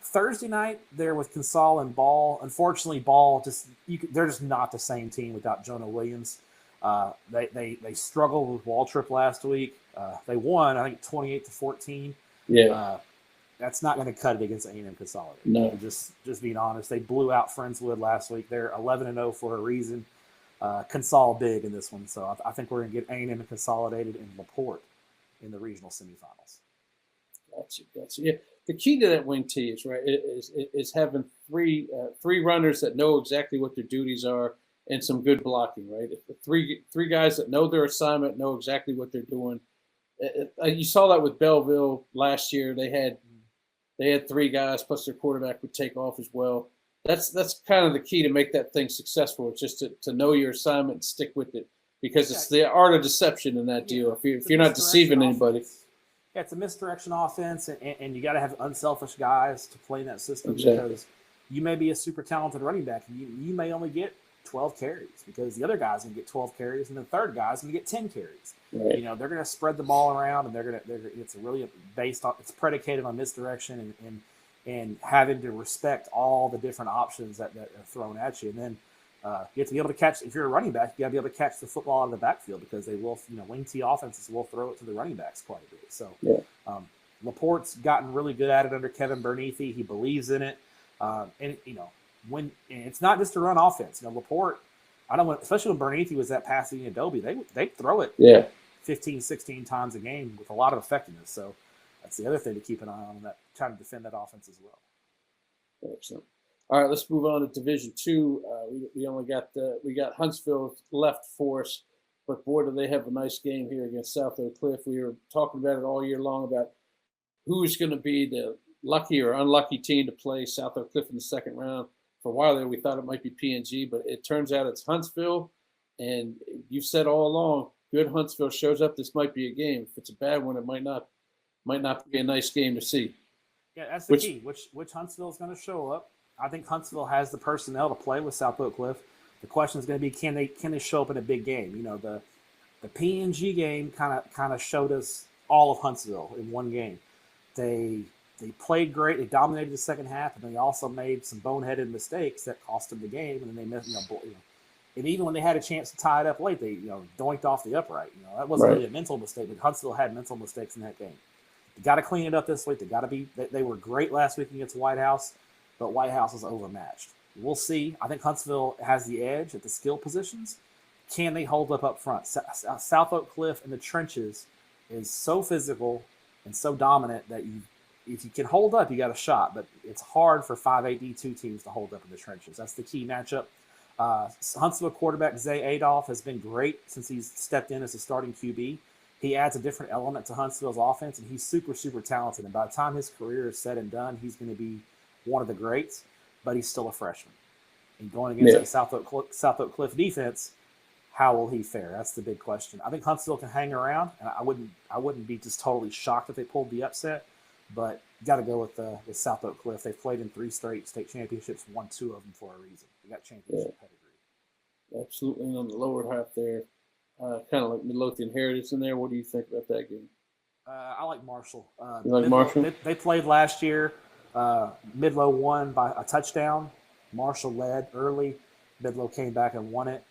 Thursday night there with Consol and Ball. Unfortunately, Ball they're just not the same team without Jonah Williams. They struggled with Waltrip last week. They won, I think, 28-14. Yeah. That's not going to cut it against A&M Consolidated. No. Just being honest, they blew out Friendswood last week. They're 11-0 for a reason. Consol big in this one, so I think we're going to get A&M and Consolidated and LaPorte in the regional semifinals. Gotcha. Yeah, the key to that wing T is having three runners that know exactly what their duties are and some good blocking, right? If the three guys that know their assignment, know exactly what they're doing. You saw that with Belleville last year. They had 3 guys plus their quarterback would take off as well. That's kind of the key to make that thing successful. It's just to know your assignment and stick with it because it's the art of deception in that deal. If you're not deceiving anybody. Yeah, it's a misdirection offense, and you got to have unselfish guys to play in that system because you may be a super talented running back and you may only get 12 carries because the other guy's going to get 12 carries and the third guy's going to get 10 carries. Right. You know, they're going to spread the ball around and it's really it's predicated on misdirection and having to respect all the different options that are thrown at you. And then you have to be able to catch, if you're a running back, you got to be able to catch the football out of the backfield because they will, wing T offenses will throw it to the running backs quite a bit. So LaPorte's gotten really good at it under Kevin Bernethi. He believes in it. And it's not just a run offense. LaPorte, especially when Bernethi was at Pasadena Adobe, they throw it 15, 16 times a game with a lot of effectiveness. So that's the other thing to keep an eye on, that trying to defend that offense as well. Excellent. All right, let's move on to Division II. We only got Huntsville left for us, but boy, do they have a nice game here against South Oak Cliff. We were talking about it all year long about who's going to be the lucky or unlucky team to play South Oak Cliff in the second round. For a while there, we thought it might be P&G, but it turns out it's Huntsville. And you've said all along, good Huntsville shows up. This might be a game. If it's a bad one, it might not be a nice game to see. Yeah, that's the key. Which Huntsville is going to show up? I think Huntsville has the personnel to play with South Oak Cliff. The question is going to be, can they show up in a big game? The P&G game kind of showed us all of Huntsville in one game. They played great. They dominated the second half, and they also made some boneheaded mistakes that cost them the game. And then they missed, and even when they had a chance to tie it up late, they doinked off the upright. That wasn't really a mental mistake, but Huntsville had mental mistakes in that game. They got to clean it up this week. They were great last week against White House, but White House is overmatched. We'll see. I think Huntsville has the edge at the skill positions. Can they hold up front? South Oak Cliff in the trenches is so physical and so dominant that if you can hold up, you got a shot. But it's hard for 5A D2 teams to hold up in the trenches. That's the key matchup. Huntsville quarterback Zay Adolph has been great since he's stepped in as a starting QB. He adds a different element to Huntsville's offense, and he's super, super talented. And by the time his career is said and done, he's going to be one of the greats, but he's still a freshman. And going against that South Oak Cliff defense, how will he fare? That's the big question. I think Huntsville can hang around, and I wouldn't be just totally shocked if they pulled the upset, but got to go with South Oak Cliff. They've played in 3 straight state championships, won 2 of them for a reason. They got championship pedigree. Absolutely. And on the lower half there, kind of like Midlothian Heritage in there. What do you think about that game? I like Marshall. You like Marshall? They played last year. Midlow won by a touchdown. Marshall led early. Midlow came back and won it.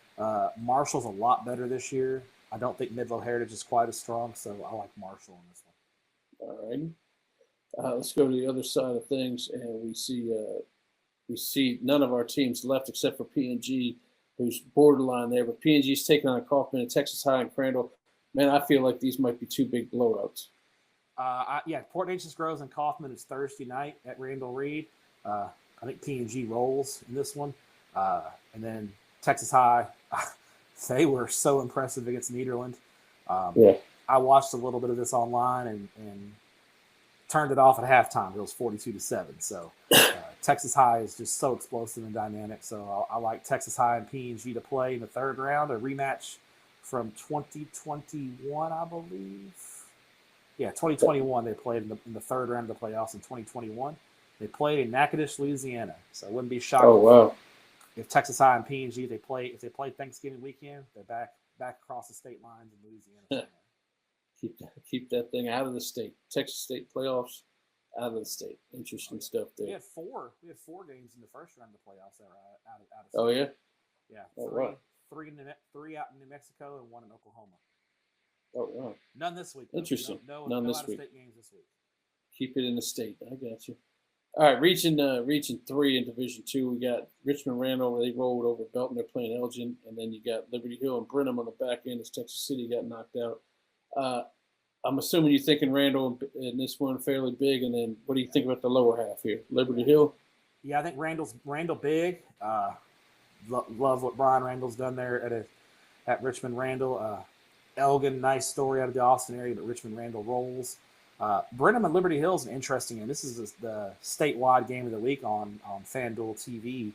Marshall's a lot better this year. I don't think Midlow Heritage is quite as strong, so I like Marshall on this one. All right. Let's go to the other side of things, and we see none of our teams left except for P&G, who's borderline there. But P&G's taking on Kaufman and Texas High and Crandall. Man, I feel like these might be 2 big blowouts. Port Neches Groves and Kaufman is Thursday night at Randall Reed. I think P&G rolls in this one. And then Texas High, they were so impressive against Nederland. I watched a little bit of this online and turned it off at halftime. It was 42-7. So Texas High is just so explosive and dynamic. So I like Texas High and P&G to play in the 3rd round, a rematch from 2021, I believe. Yeah, 2021. They played in the 3rd round of the playoffs in 2021. They played in Natchitoches, Louisiana. So it wouldn't be shocking if Texas High and P&G if they play Thanksgiving weekend, they're back across the state lines in Louisiana. Keep that thing out of the state. Texas State playoffs out of the state. Interesting stuff there. We had 4 games in the 1st round of the playoffs that were out of state. Oh yeah. Yeah. Three out in New Mexico and 1 in Oklahoma. Oh wow. None this week. Interesting. None this week. State games this week. Keep it in the state. I got you. All right, region 3 in Division 2, we got Richmond Randall. They rolled over Belton. They're playing Elgin, and then you got Liberty Hill and Brenham on the back end as Texas City got knocked out. I'm assuming you're thinking Randall in this one fairly big, and then what do you think about the lower half here? Liberty Hill? Yeah, I think Randall big. Love what Brian Randall's done there at Richmond Randall. Elgin, nice story out of the Austin area, but Richmond Randall rolls. Brenham and Liberty Hill is an interesting game. This is the statewide game of the week on FanDuel TV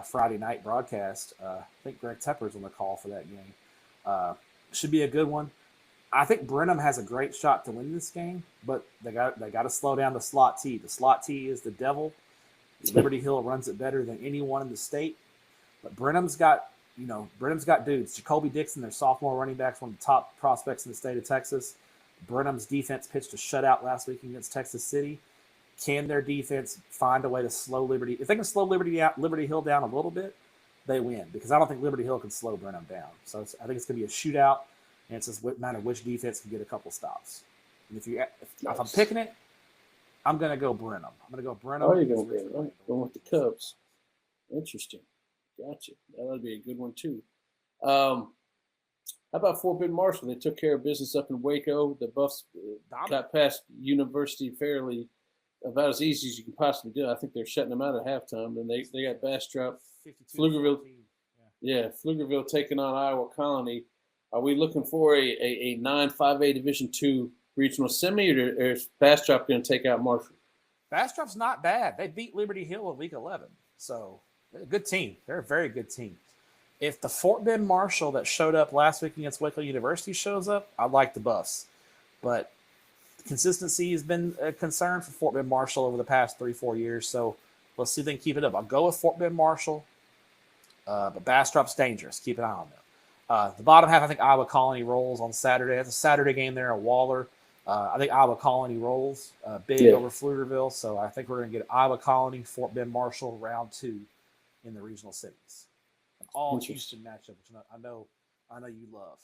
Friday night broadcast. I think Greg Tepper's on the call for that game. Should be a good one. I think Brenham has a great shot to win this game, but they got to slow down the slot T. The slot T is the devil. Liberty Hill runs it better than anyone in the state, but Brenham's got dudes. Jacoby Dixon, their sophomore running back, one of the top prospects in the state of Texas. Brenham's defense pitched a shutout last week against Texas City. Can their defense find a way to slow Liberty? If they can slow Liberty Hill down a little bit, they win, because I don't think Liberty Hill can slow Brenham down. So I think it's going to be a shootout, and it's just a matter of which defense can get a couple stops. And if I'm picking it, I'm going to go Brenham. I'm going to go Brenham. Oh, you're going to go going with the Cubs. Interesting. Gotcha. That'll be a good one, too. How about Fort Bend Marshall? They took care of business up in Waco. The Buffs got past University fairly about as easy as you can possibly do. I think they're shutting them out at halftime. And they got Bastrop. Pflugerville. Yeah, Pflugerville taking on Iowa Colony. Are we looking for a 9-5A Division II regional semi, or is Bastrop going to take out Marshall? Bastrop's not bad. They beat Liberty Hill in Week 11. So they're a good team. They're a very good team. If the Fort Bend Marshall that showed up last week against Waco University shows up, I like the Buffs. But consistency has been a concern for Fort Bend Marshall over the past 3-4 years. So let's see if they can keep it up. I'll go with Fort Bend Marshall, but Bastrop's dangerous. Keep an eye on them. The bottom half, I think Iowa Colony rolls on Saturday. It's a Saturday game there at Waller. I think Iowa Colony rolls big over Pflugerville. So I think we're going to get Iowa Colony, Fort Bend Marshall, round 2 in the regional cities. All Houston matchup, which I know you love.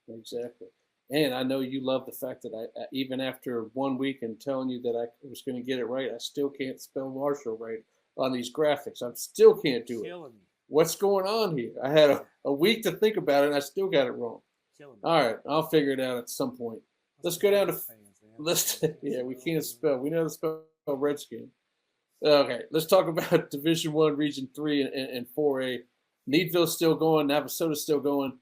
Exactly. And I know you love the fact that I even after 1 week and telling you that I was going to get it right, I still can't spell Marshall right on these graphics. I still can't do it. Killing me. What's going on here? I had a week to think about it, and I still got it wrong. Killing me. All right, I'll figure it out at some point. Let's go down to We can't spell. We know to spell Redskin. Okay, let's talk about Division One, Region 3, and 4A. Needville's still going. Navasota's still going.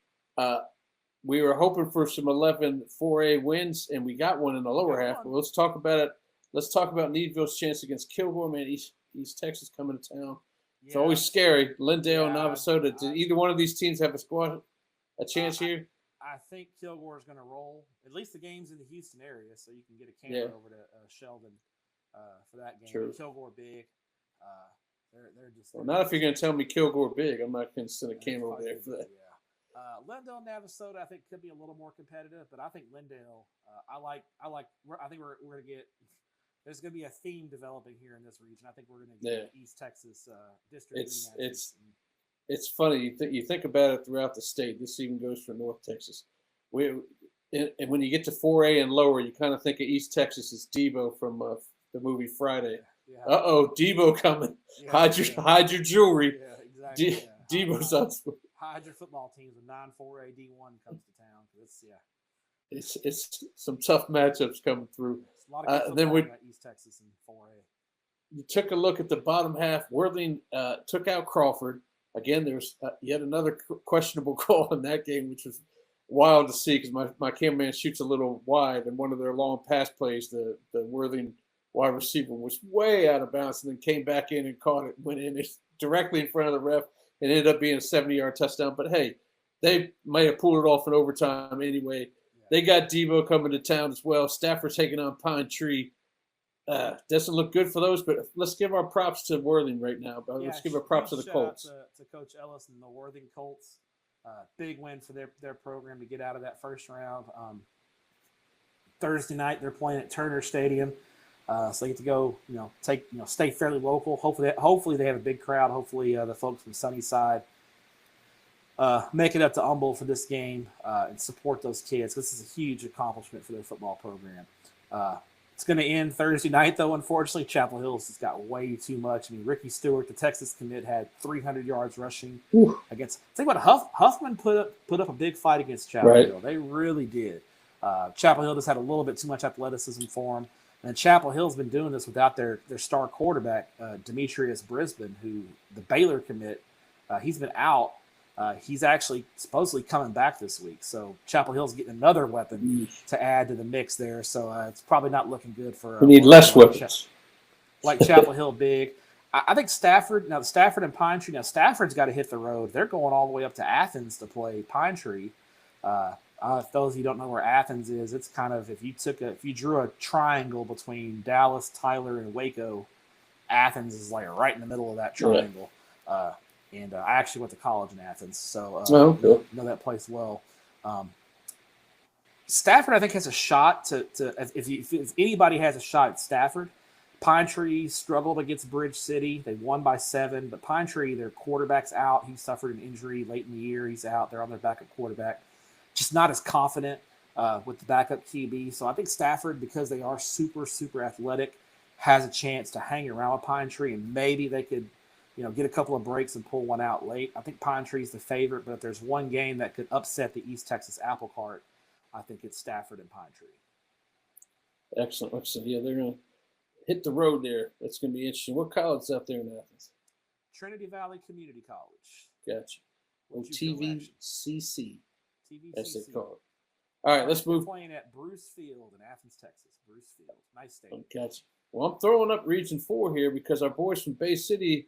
We were hoping for some 11 4A wins, and we got one in the lower half. But let's talk about it. Let's talk about Needville's chance against Kilgore. Man, East Texas coming to town. It's always scary. Lindale and Navasota. Did either one of these teams have a chance here? I think Kilgore is going to roll. At least the game's in the Houston area, so you can get a camera over to Sheldon for that game. True. Kilgore big. They're just. Well, not if you're going to tell me Kilgore big. I'm not going to send a camera over there for that. Lindale and Navasota, I think, could be a little more competitive, but I think Lindale. I think we're going to get. There's going to be a theme developing here in this region. I think we're going to get East Texas district. It's funny. You think about it throughout the state. This even goes for North Texas. And when you get to 4A and lower, you kind of think of East Texas as Debo from the movie Friday. Yeah. Uh-oh, Debo coming. Hide your jewelry. Yeah, exactly. Debo's on. Hide your football teams when 9-4A D1 comes to town. It's some tough matchups coming through. A lot of then we East Texas and 4A. You took a look at the bottom half. Worthing took out Crawford. Again, there's yet another questionable call in that game, which was wild to see because my cameraman shoots a little wide, and one of their long pass plays, the Worthing wide receiver was way out of bounds and then came back in and caught it, went in directly in front of the ref, and ended up being a 70-yard touchdown. But, hey, they may have pulled it off in overtime anyway. Yeah. They got Debo coming to town as well. Stafford taking on Pine Tree. Doesn't look good for those, but let's give our props to Worthing right now. Let's give our props to the Colts. To Coach Ellis and the Worthing Colts. Big win for their program to get out of that first round. Thursday night they're playing at Turner Stadium, so they get to go, stay fairly local. Hopefully they have a big crowd. Hopefully the folks from Sunnyside make it up to Humble for this game and support those kids. This is a huge accomplishment for their football program. It's going to end Thursday night, though, unfortunately. Chapel Hills has got way too much. I mean, Ricky Stewart, the Texas commit, had 300 yards rushing against. Think about Huffman put up a big fight against Chapel Hill. They really did. Chapel Hill just had a little bit too much athleticism for them. And Chapel Hill's been doing this without their star quarterback, Demetrius Brisbane, who the Baylor commit. He's been out. He's actually supposedly coming back this week. So Chapel Hill's getting another weapon to add to the mix there. So it's probably not looking good for. We need less weapons. Like Chapel Hill big. I think Stafford and Pine Tree. Now Stafford's got to hit the road. They're going all the way up to Athens to play Pine Tree. If those of you don't know where Athens is, it's kind of if you drew a triangle between Dallas, Tyler, and Waco, Athens is like right in the middle of that triangle. And I actually went to college in Athens, so know that place well. Stafford, I think, has a shot to if anybody has a shot at Stafford. Pine Tree struggled against Bridge City. They won by 7, but Pine Tree, their quarterback's out. He suffered an injury late in the year. He's out. They're on their backup quarterback. Just not as confident with the backup QB. So I think Stafford, because they are super, super athletic, has a chance to hang around with Pine Tree, and maybe they could get a couple of breaks and pull one out late. I think Pine Tree's the favorite, but if there's one game that could upset the East Texas apple cart, I think it's Stafford and Pine Tree. Excellent. So, they're going to hit the road there. That's going to be interesting. What college is out there in Athens? Trinity Valley Community College. Gotcha. TVCC. TVCC. As they call it. All right, let's move. Playing at Bruce Field in Athens, Texas. Bruce Field. Nice stadium. Gotcha. Well, I'm throwing up Region 4 here because our boys from Bay City,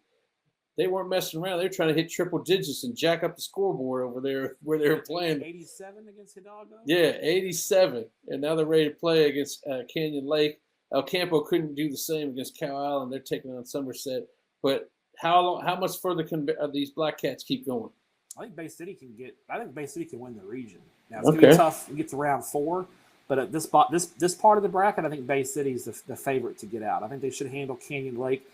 they weren't messing around. They were trying to hit triple digits and jack up the scoreboard over there where they were playing. 87 against Hidalgo? Yeah, 87. And now they're ready to play against Canyon Lake. El Campo couldn't do the same against Cow Island. They're taking on Somerset. But how much further can these Black Cats keep going? I think Bay City can win the region. Now, it's going to be tough to get to round 4. But at this part of the bracket, I think Bay City is the favorite to get out. I think they should handle Canyon Lake.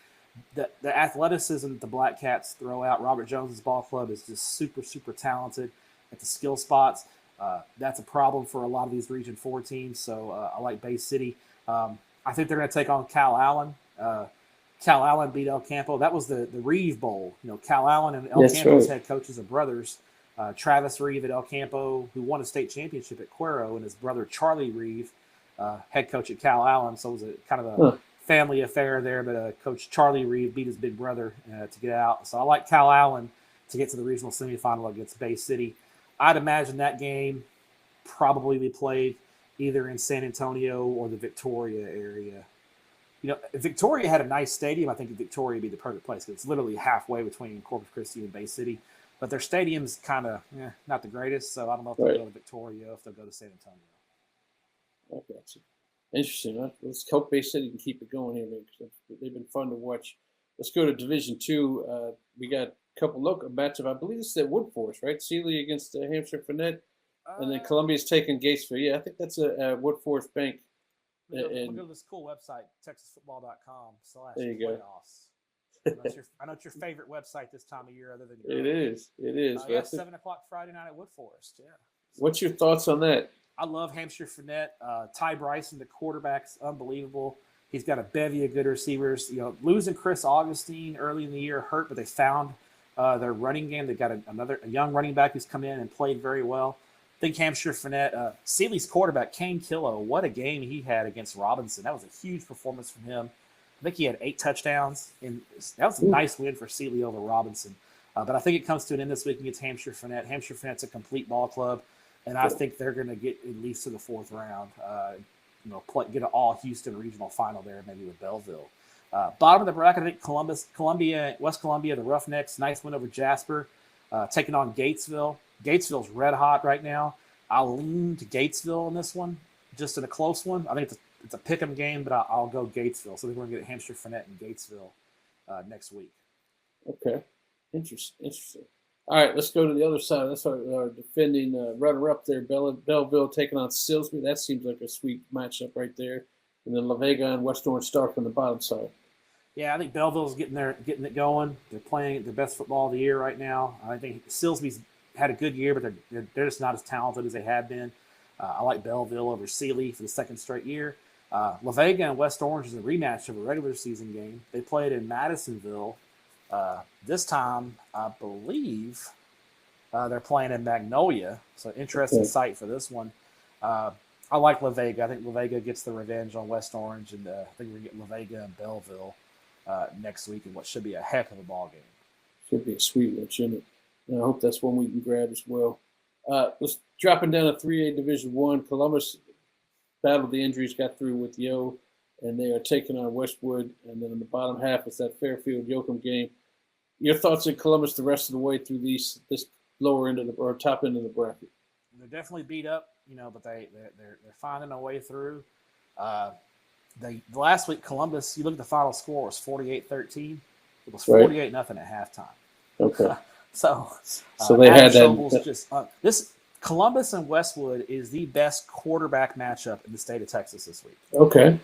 The athleticism that the Black Cats throw out, Robert Jones's ball club is just super, super talented at the skill spots. That's a problem for a lot of these Region 4 teams. So I like Bay City. I think they're going to take on Cal Allen. Cal Allen beat El Campo. That was the Reeve Bowl. Cal Allen and El Campo's head coaches are brothers. Travis Reeve at El Campo, who won a state championship at Cuero, and his brother Charlie Reeve head coach at Cal Allen, so it was a kind of a family affair there. But Coach Charlie Reed beat his big brother to get out. So I like Cal Allen to get to the regional semifinal against Bay City. I'd imagine that game probably be played either in San Antonio or the Victoria area. You know, if Victoria had a nice stadium, I think Victoria would be the perfect place because it's literally halfway between Corpus Christi and Bay City. But their stadium's kind of not the greatest, so I don't know if they'll go to Victoria or if they'll go to San Antonio. I got you. Interesting. Huh? Let's hope Bay City can keep it going here, man, because they've been fun to watch. Let's go to Division II. We got a couple local matchups. I believe this is at Woodforest, right? Sealy against Hampshire Finette, and then Columbia's taking Gatesville. Yeah, I think that's a Woodforest Bank. We'll go to this cool website, texasfootball.com/playoffs. There you go. I know it's your favorite website this time of year, other than It is. 7 o'clock Friday night at Woodforest. Yeah. What's your thoughts on that? I love Hampshire Finette. Ty Bryson, the quarterback's unbelievable. He's got a bevy of good receivers. You know, losing Chris Augustine early in the year hurt, but they found their running game. They got a young running back who's come in and played very well. I think Hampshire Finette, Sealy's quarterback, Kane Killo, what a game he had against Robinson. That was a huge performance from him. I think he had 8 touchdowns, and that was a nice win for Sealy over Robinson. But I think it comes to an end this week against Hampshire Finette. Hampshire Finette's a complete ball club, and I think they're going to get at least to the 4th round. Get an all-Houston regional final there, maybe with Belleville. Bottom of the bracket, I think West Columbia, the Roughnecks, nice win over Jasper, taking on Gatesville. Gatesville's red hot right now. I'll lean to Gatesville in this one, just in a close one. I think it's a pick'em game, but I'll go Gatesville. So I think we're going to get Hampshire Finette and Gatesville next week. Okay. Interesting. All right, let's go to the other side. That's our defending runner-up there, Belleville taking on Silsbee. That seems like a sweet matchup right there. And then La Vega and West Orange Stark on the bottom side. Yeah, I think Belleville's getting it going. They're playing their best football of the year right now. I think Silsbee's had a good year, but they're just not as talented as they have been. I like Belleville over Sealy for the 2nd straight year. La Vega and West Orange is a rematch of a regular season game. They played in Madisonville. This time, I believe they're playing in Magnolia. So interesting site for this one. I like La Vega. I think La Vega gets the revenge on West Orange, and I think we're going to get La Vega and Belleville next week in what should be a heck of a ball game. Should be a sweet one, shouldn't it? And I hope that's one we can grab as well. Let's dropping down to 3A Division I. Columbus battled the injuries, got through with Yo, and they are taking on Westwood. And then in the bottom half, it's that Fairfield-Yoakum game. Your thoughts on Columbus the rest of the way through this lower end or top end of the bracket? They're definitely beat up, but they're finding a way through. Last week, Columbus, you look at the final score, was 48-13. It was 48-0 at halftime. Okay. So they had that. This Columbus and Westwood is the best quarterback matchup in the state of Texas this week. Okay.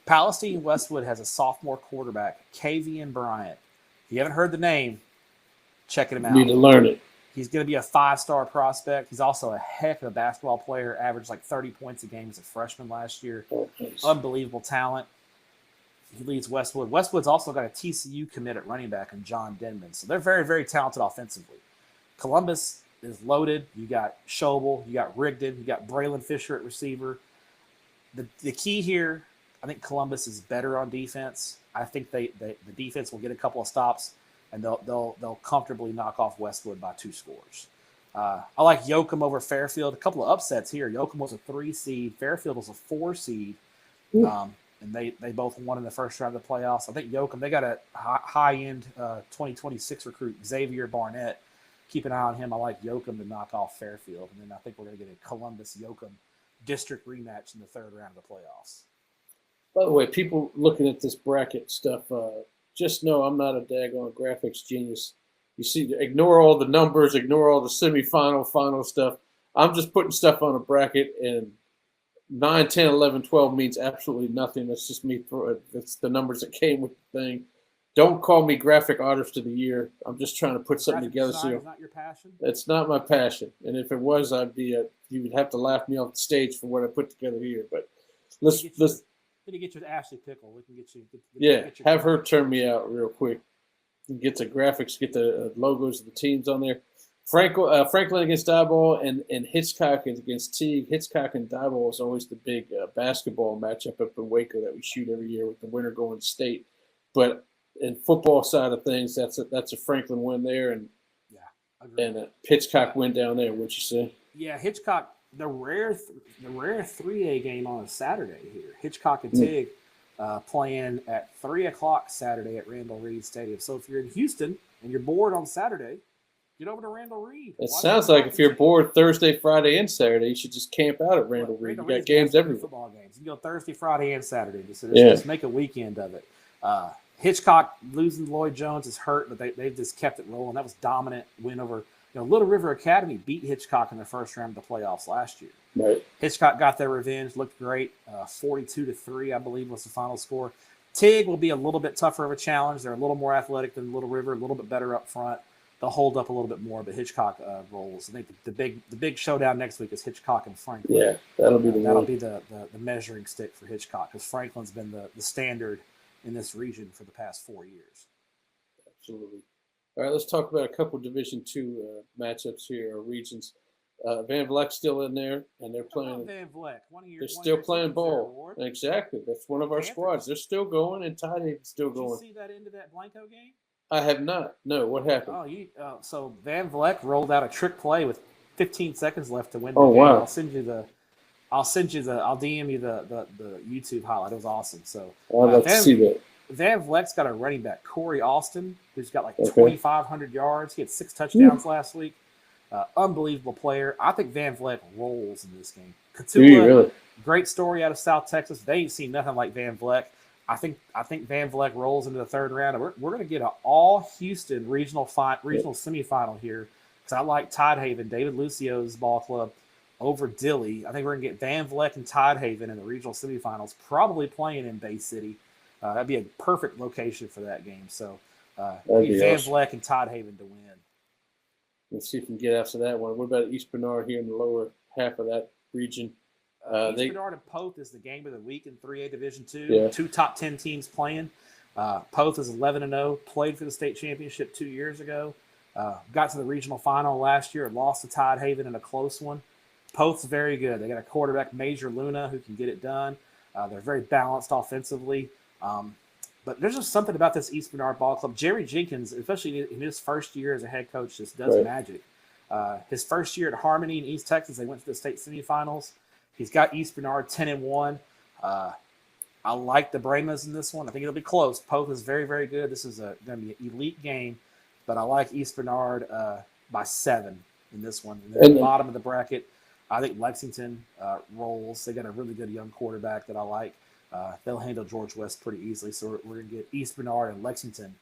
Palestine Westwood has a sophomore quarterback, Kavian Bryant. If you haven't heard the name, check him out. You need to learn it. He's going to be a 5-star prospect. He's also a heck of a basketball player, averaged like 30 points a game as a freshman last year. Unbelievable talent. He leads Westwood. Westwood's also got a TCU commit at running back in John Denman. So they're very, very talented offensively. Columbus is loaded. You got Schobel. You got Rigdon. You got Braylon Fisher at receiver. The key here, I think Columbus is better on defense. I think the defense will get a couple of stops, and they'll comfortably knock off Westwood by 2 scores. I like Yoakum over Fairfield. A couple of upsets here. Yoakum was a 3 seed. Fairfield was a 4 seed. And they both won in the first round of the playoffs. I think Yoakum, they got a high-end 2026 recruit, Xavier Barnett. Keep an eye on him. I like Yoakum to knock off Fairfield. And then I think we're going to get a Columbus-Yoakum district rematch in the 3rd round of the playoffs. By the way, people looking at this bracket stuff, just know I'm not a daggone graphics genius. You see, ignore all the numbers, ignore all the semifinal, final stuff. I'm just putting stuff on a bracket, and 9, 10, 11, 12 means absolutely nothing. That's just me. It's the numbers that came with the thing. Don't call me graphic artist of the year. I'm just trying to put something together. Graphic design is not your passion? It's not my passion. And if it was, you would have to laugh me off the stage for what I put together here. But let's Did you get your Ashley Pickle? We can get you. Have her turn me out real quick. Get the graphics, get the logos of the teams on there. Franklin against Tomball and Hitchcock against Teague. Hitchcock and Tomball is always the big basketball matchup up in Waco that we shoot every year with the winner going to state. But in football side of things, that's a Franklin win there, and a Hitchcock win down there. What you say? Yeah, Hitchcock. The rare 3A game on a Saturday here. Hitchcock and Teague playing at 3:00 Saturday at Randall Reed Stadium. So if you're in Houston and you're bored on Saturday, get over to Randall Reed. It sounds like if you're bored Thursday, Friday, and Saturday, you should just camp out at Randall Reed. You got games everywhere. Football games. You can go Thursday, Friday, and Saturday. Just make a weekend of it. Hitchcock losing Lloyd Jones is hurt, but they've just kept it rolling. That was dominant win over. Little River Academy beat Hitchcock in the first round of the playoffs last year. Right. Hitchcock got their revenge, looked great. 42-3, I believe, was the final score. Teague will be a little bit tougher of a challenge. They're a little more athletic than Little River, a little bit better up front. They'll hold up a little bit more, but Hitchcock rolls. I think the big showdown next week is Hitchcock and Franklin. Yeah, that'll be the measuring stick for Hitchcock, because Franklin's been the standard in this region for the past 4 years. Absolutely. All right, let's talk about a couple Division II matchups here, or regions. Van Vleck's still in there, and they're playing. Van Vleck, they're still playing ball. Exactly, that's one of our squads. They're still going, and Tidehaven's still going. Did you see that end of that Blanco game? I have not. No, what happened? So Van Vleck rolled out a trick play with 15 seconds left to win. Oh, game. Wow! I'll DM you the YouTube highlight. It was awesome. So I'd love to see that. Van Vleck's got a running back, Corey Austin, who's got like 2,500 yards. He had 6 touchdowns last week. Unbelievable player. I think Van Vleck rolls in this game. Catula, really? Great story out of South Texas. They ain't seen nothing like Van Vleck. I think Van Vleck rolls into the third round. And we're going to get an all Houston regional semifinal here, because I like Tidehaven, David Lucio's ball club, over Dilley. I think we're going to get Van Vleck and Tidehaven in the regional semifinals, probably playing in Bay City. That'd be a perfect location for that game. So Van Vleck and Tidehaven to win. Let's see if we can get after that one. What about East Bernard here in the lower half of that region? East Bernard and Poth is the game of the week in 3A Division II. Yeah. 2 top 10 teams playing. Poth is 11-0, played for the state championship 2 years ago. Got to the regional final last year, lost to Tidehaven in a close one. Poth's very good. They got a quarterback, Major Luna, who can get it done. They're very balanced offensively. But there's just something about this East Bernard ball club. Jerry Jenkins, especially in his first year as a head coach, just does magic. His first year at Harmony in East Texas, they went to the state semifinals. He's got East Bernard 10-1. I like the Brahmas in this one. I think it'll be close. Poth is very, very good. This is going to be an elite game, but I like East Bernard by 7 in this one. And then at the bottom of the bracket, I think Lexington rolls. They got a really good young quarterback that I like. They'll handle George West pretty easily. So we're going to get East Bernard and Lexington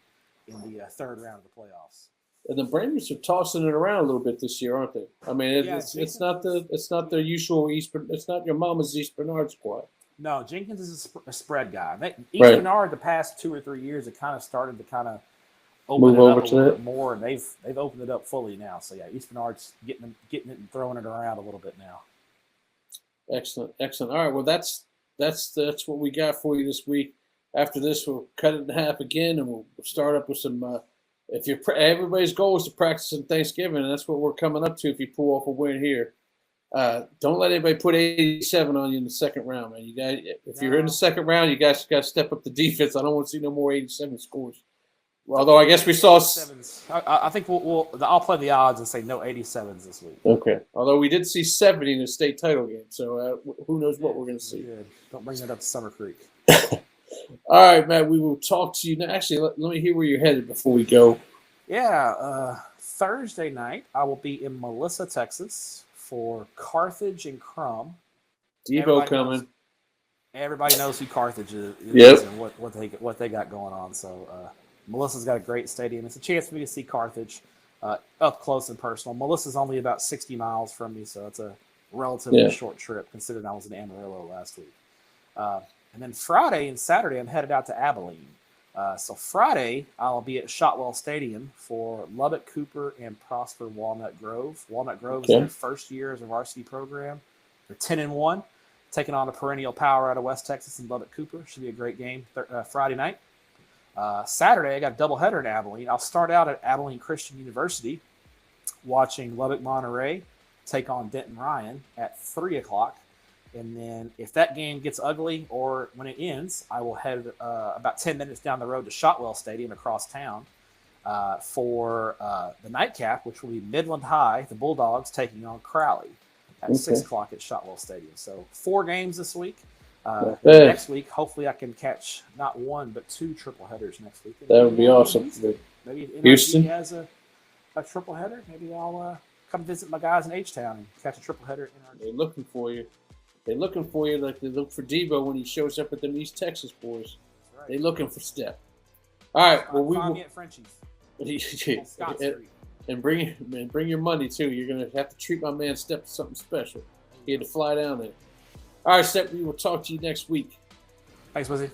in the third round of the playoffs. And the Brahmas are tossing it around a little bit this year, aren't they? I mean, it's not the usual East. It's not your mama's East Bernard squad. No, Jenkins is a spread guy. East Bernard, the past 2 or 3 years, it kind of started to open it up a little bit more, and they've opened it up fully now. So yeah, East Bernard's getting it and throwing it around a little bit now. Excellent. All right, well that's what we got for you this week. After this, we'll cut it in half again, and we'll start up with some. Everybody's goal is to practice on Thanksgiving, and that's what we're coming up to. If you pull off a win here, don't let anybody put 87 on you in the second round, man. If you're in the second round, you guys got to step up the defense. I don't want to see no more 87 scores. Although I guess we saw. I think I'll play the odds and say no 87s this week. Okay. Although we did see 70 in the state title game, so who knows what we're going to see. Good. Don't bring that up to Summer Creek. All right, Matt. We will talk to you now. Actually, let me hear where you're headed before we go. Yeah. Thursday night, I will be in Melissa, Texas, for Carthage and Crum. Devo coming. Everybody knows who Carthage is and what they got going on. So Melissa's got a great stadium. It's a chance for me to see Carthage up close and personal. Melissa's only about 60 miles from me, so it's a relatively short trip considering I was in Amarillo last week. And then Friday and Saturday, I'm headed out to Abilene. So Friday, I'll be at Shotwell Stadium for Lubbock Cooper and Prosper Walnut Grove. Walnut Grove is their first year as a varsity program. They're 10-1, taking on a perennial power out of West Texas and Lubbock Cooper. Should be a great game Friday night. Saturday, I got a doubleheader in Abilene. I'll start out at Abilene Christian University. watching Lubbock Monterey take on Denton Ryan at 3 o'clock. And then if that game gets ugly or when it ends, I will head about 10 minutes down the road to Shotwell Stadium across town for the nightcap, which will be Midland High, the Bulldogs, taking on Crowley at 6 o'clock at Shotwell Stadium. So 4 games this week. Next week, hopefully I can catch not 1 but 2 triple headers next week. That would be awesome. Maybe Houston has a triple header. Maybe I'll come visit my guys in H-Town and catch a triple header in They're looking for you. They're looking for you like they look for Debo when he shows up at them East Texas boys. Right. They're looking for Stepp. All right. Well, we will get Frenchies. and bring your money too. You're gonna have to treat my man Stepp to something special. He had to fly down there. All right, Stepp. We will talk to you next week. Thanks, Wizzy.